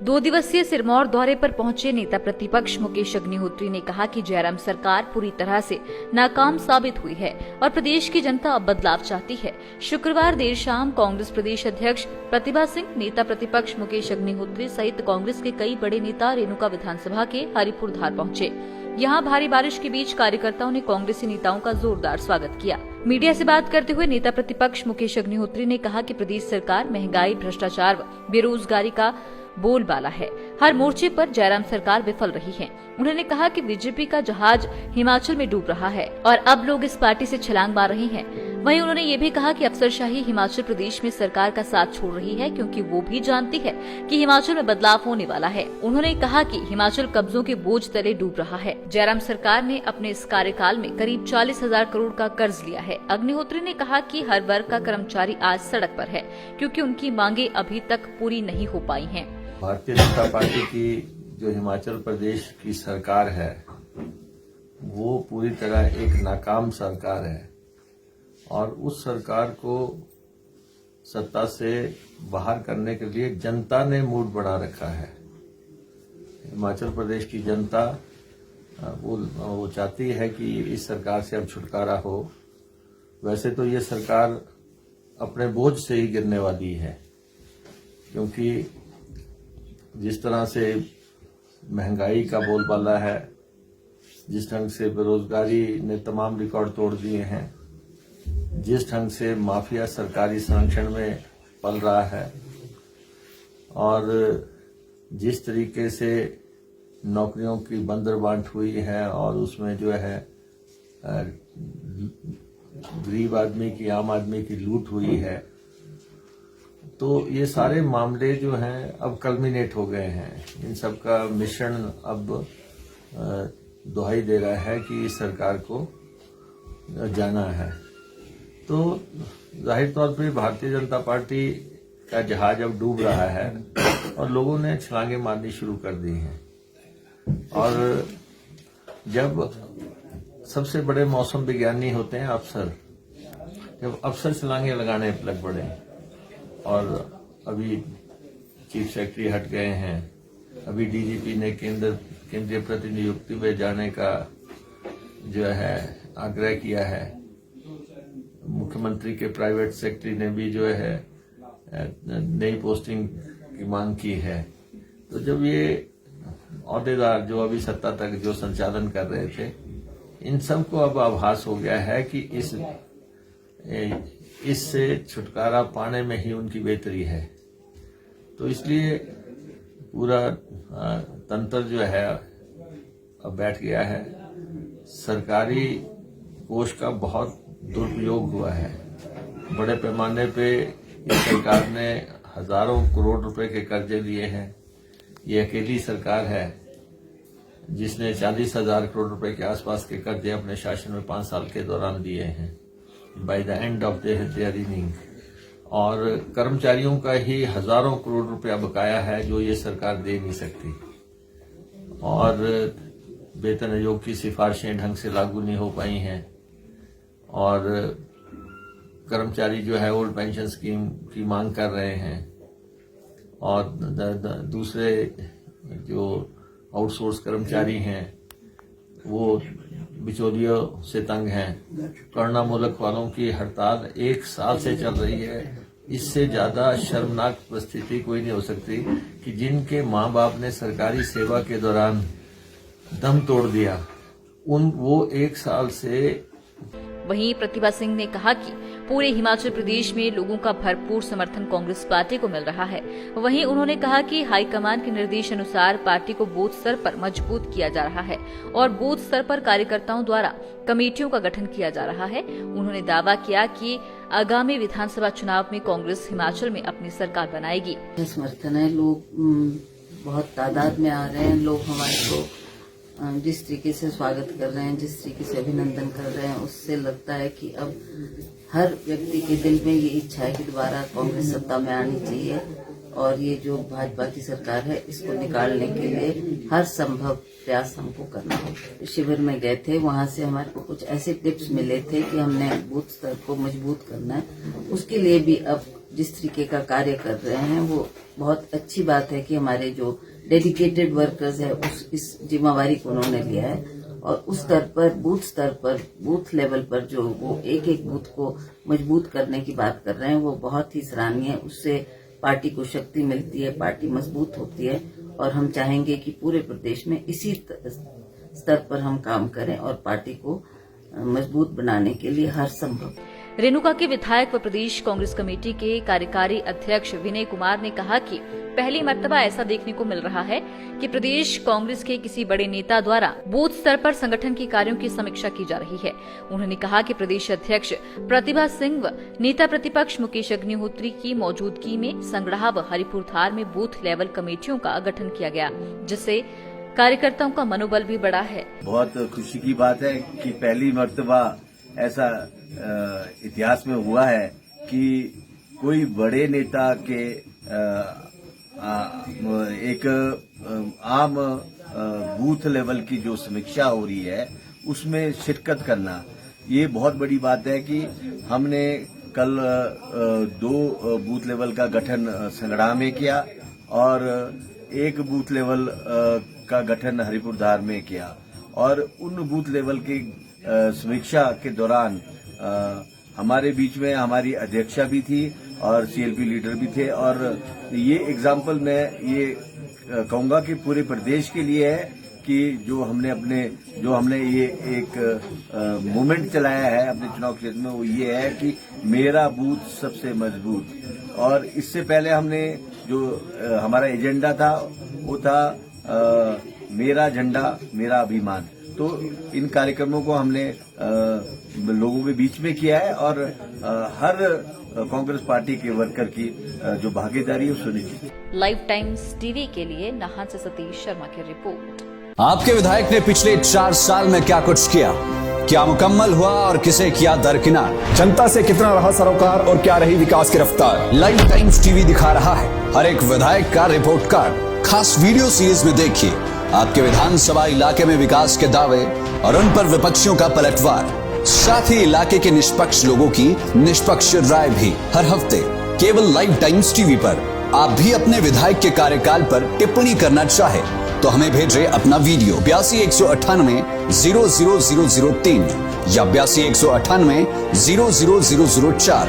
2 दिवसीय सिरमौर दौरे पर पहुंचे नेता प्रतिपक्ष मुकेश अग्निहोत्री ने कहा कि जयराम सरकार पूरी तरह से नाकाम साबित हुई है और प्रदेश की जनता अब बदलाव चाहती है। शुक्रवार देर शाम कांग्रेस प्रदेश अध्यक्ष प्रतिभा सिंह, नेता प्रतिपक्ष मुकेश अग्निहोत्री सहित कांग्रेस के कई बड़े नेता रेणुका विधानसभा के हरिपुर धार पहुंचे। यहाँ भारी बारिश के बीच कार्यकर्ताओं ने कांग्रेसी नेताओं का जोरदार स्वागत किया। मीडिया से बात करते हुए नेता प्रतिपक्ष मुकेश अग्निहोत्री ने कहा कि प्रदेश सरकार महंगाई, भ्रष्टाचार व बेरोजगारी का बोलबाला है। हर मोर्चे पर जयराम सरकार विफल रही है। उन्होंने कहा कि बीजेपी का जहाज हिमाचल में डूब रहा है और अब लोग इस पार्टी से छलांग मार रहे हैं। वहीं उन्होंने ये भी कहा कि अफसरशाही हिमाचल प्रदेश में सरकार का साथ छोड़ रही है, क्योंकि वो भी जानती है कि हिमाचल में बदलाव होने वाला है। उन्होंने कहा कि हिमाचल कब्जों के बोझ तले डूब रहा है। जयराम सरकार ने अपने इस कार्यकाल में करीब 40,000 करोड़ का कर्ज लिया है। अग्निहोत्री ने कहा कि हर वर्ग का कर्मचारी आज सड़क पर है, क्योंकि उनकी मांगे अभी तक पूरी नहीं हो पाई हैं। भारतीय जनता पार्टी की जो हिमाचल प्रदेश की सरकार है वो पूरी तरह एक नाकाम सरकार है और उस सरकार को सत्ता से बाहर करने के लिए जनता ने मूड बना रखा है। हिमाचल प्रदेश की जनता वो चाहती है कि इस सरकार से अब छुटकारा हो। वैसे तो ये सरकार अपने बोझ से ही गिरने वाली है, क्योंकि जिस तरह से महंगाई का बोलबाला है, जिस ढंग से बेरोजगारी ने तमाम रिकॉर्ड तोड़ दिए हैं, जिस ढंग से माफिया सरकारी संरक्षण में पल रहा है और जिस तरीके से नौकरियों की बंदरबांट हुई है और उसमें जो है गरीब आदमी की, आम आदमी की लूट हुई है, तो ये सारे मामले जो हैं अब कल्मिनेट हो गए हैं। इन सब का मिश्रण अब दुहाई दे रहा है कि इस सरकार को जाना है। तो जाहिर तौर पे भारतीय जनता पार्टी का जहाज अब डूब रहा है और लोगों ने छलांगे मारनी शुरू कर दी हैं। और जब सबसे बड़े मौसम विज्ञानी होते हैं अफसर, जब अफसर छलांगे लगाने लग पड़े और अभी चीफ सेक्रेटरी हट गए हैं, अभी डीजीपी ने केंद्रीय प्रतिनियुक्ति में जाने का जो है आग्रह किया है, मुख्यमंत्री के प्राइवेट सेक्रेटरी ने भी जो है नई पोस्टिंग की मांग की है। तो जब ये औहदेदार जो अभी सत्ता तक जो संचालन कर रहे थे, इन सब को अब आभास हो गया है कि इससे छुटकारा पाने में ही उनकी बेहतरी है। तो इसलिए पूरा तंत्र जो है अब बैठ गया है। सरकारी कोष का बहुत दुरुपयोग हुआ है। बड़े पैमाने पे इस सरकार ने हजारों करोड़ रुपए के कर्जे लिए हैं। ये अकेली सरकार है जिसने 40,000 करोड़ रुपए के आसपास के कर्जे अपने शासन में 5 साल के दौरान लिए हैं by the end of their inning. और कर्मचारियों का ही हजारों करोड़ रुपया बकाया है जो ये सरकार दे नहीं सकती। और वेतन आयोग की सिफारिशें ढंग से लागू नहीं हो पाई हैं और कर्मचारी जो है ओल्ड पेंशन स्कीम की मांग कर रहे हैं और दूसरे जो आउटसोर्स कर्मचारी हैं वो बिचौलियों से तंग हैं। करना मुल्क वालों की हड़ताल 1 साल से चल रही है। इससे ज्यादा शर्मनाक परिस्थिति कोई नहीं हो सकती कि जिनके माँ बाप ने सरकारी सेवा के दौरान दम तोड़ दिया, वो 1 साल से। वहीं प्रतिभा सिंह ने कहा कि पूरे हिमाचल प्रदेश में लोगों का भरपूर समर्थन कांग्रेस पार्टी को मिल रहा है। वहीं उन्होंने कहा कि हाईकमान के निर्देश अनुसार पार्टी को बूथ स्तर पर मजबूत किया जा रहा है और बूथ स्तर पर कार्यकर्ताओं द्वारा कमेटियों का गठन किया जा रहा है। उन्होंने दावा किया कि आगामी विधानसभा चुनाव में कांग्रेस हिमाचल में अपनी सरकार बनाएगी। समर्थन है, लोग बहुत तादाद में आ रहे हैं। लोग हमारे को जिस तरीके से स्वागत कर रहे हैं, जिस तरीके से अभिनंदन कर रहे हैं, उससे लगता है कि अब हर व्यक्ति के दिल में ये इच्छा है कि दोबारा कांग्रेस सत्ता में आनी चाहिए और ये जो भाजपा की सरकार है इसको निकालने के लिए हर संभव प्रयास हमको करना है। शिविर में गए थे, वहां से हमारे को कुछ ऐसे टिप्स मिले थे कि हमने बूथ स्तर को मजबूत करना है। उसके लिए भी अब जिस तरीके का कार्य कर रहे हैं वो बहुत अच्छी बात है कि हमारे जो डेडिकेटेड वर्कर्स है इस जिम्मेवारी को उन्होंने लिया है और उस स्तर पर बूथ लेवल पर जो वो एक एक बूथ को मजबूत करने की बात कर रहे हैं वो बहुत ही सराहनीय है। उससे पार्टी को शक्ति मिलती है, पार्टी मजबूत होती है और हम चाहेंगे कि पूरे प्रदेश में इसी स्तर पर हम काम करें और पार्टी को मजबूत बनाने के लिए हर संभव। रेणुका के विधायक व प्रदेश कांग्रेस कमेटी के कार्यकारी अध्यक्ष विनय कुमार ने कहा कि पहली मर्तबा ऐसा देखने को मिल रहा है कि प्रदेश कांग्रेस के किसी बड़े नेता द्वारा बूथ स्तर पर संगठन के कार्यों की समीक्षा की जा रही है। उन्होंने कहा कि प्रदेश अध्यक्ष प्रतिभा सिंह व नेता प्रतिपक्ष मुकेश अग्निहोत्री की मौजूदगी में संगड़ाह व हरिपुर धार में बूथ लेवल कमेटियों का गठन किया गया, जिससे कार्यकर्ताओं का मनोबल भी बढ़ा है। बहुत खुशी की बात है कि पहली मर्तबा ऐसा इतिहास में हुआ है कि कोई बड़े नेता के एक आम बूथ लेवल की जो समीक्षा हो रही है उसमें शिरकत करना, ये बहुत बड़ी बात है कि हमने कल 2 बूथ लेवल का गठन संगड़ा में किया और 1 बूथ लेवल का गठन हरिपुर धार में किया और उन बूथ लेवल की समीक्षा के दौरान हमारे बीच में हमारी अध्यक्षा भी थी और सीएलपी लीडर भी थे और ये एग्जाम्पल मैं ये कहूंगा कि पूरे प्रदेश के लिए है कि जो हमने ये एक मूवमेंट चलाया है अपने चुनाव क्षेत्र में, वो ये है कि मेरा बूथ सबसे मजबूत। और इससे पहले हमने जो हमारा एजेंडा था वो था मेरा झंडा मेरा अभिमान। तो इन कार्यक्रमों को हमने लोगों के बीच में किया है और हर कांग्रेस पार्टी के वर्कर की जो भागीदारी है सुनिश्चित। लाइव टाइम्स टीवी के लिए नाहन से सतीश शर्मा की रिपोर्ट। आपके विधायक ने पिछले 4 साल में क्या कुछ किया, क्या मुकम्मल हुआ और किसे किया दरकिनार, जनता से कितना रहा सरोकार और क्या रही विकास की रफ्तार। लाइव टाइम्स टीवी दिखा रहा है हर एक विधायक का रिपोर्ट कार्ड। खास वीडियो सीरीज में देखिए आपके विधानसभा इलाके में विकास के दावे और उन पर विपक्षियों का पलटवार, साथ ही इलाके के निष्पक्ष लोगों की निष्पक्ष राय भी हर हफ्ते केवल लाइव टाइम्स टीवी पर। आप भी अपने विधायक के कार्यकाल पर टिप्पणी करना चाहे तो हमें भेजें अपना वीडियो 82 198 00003 या 82 198 00004।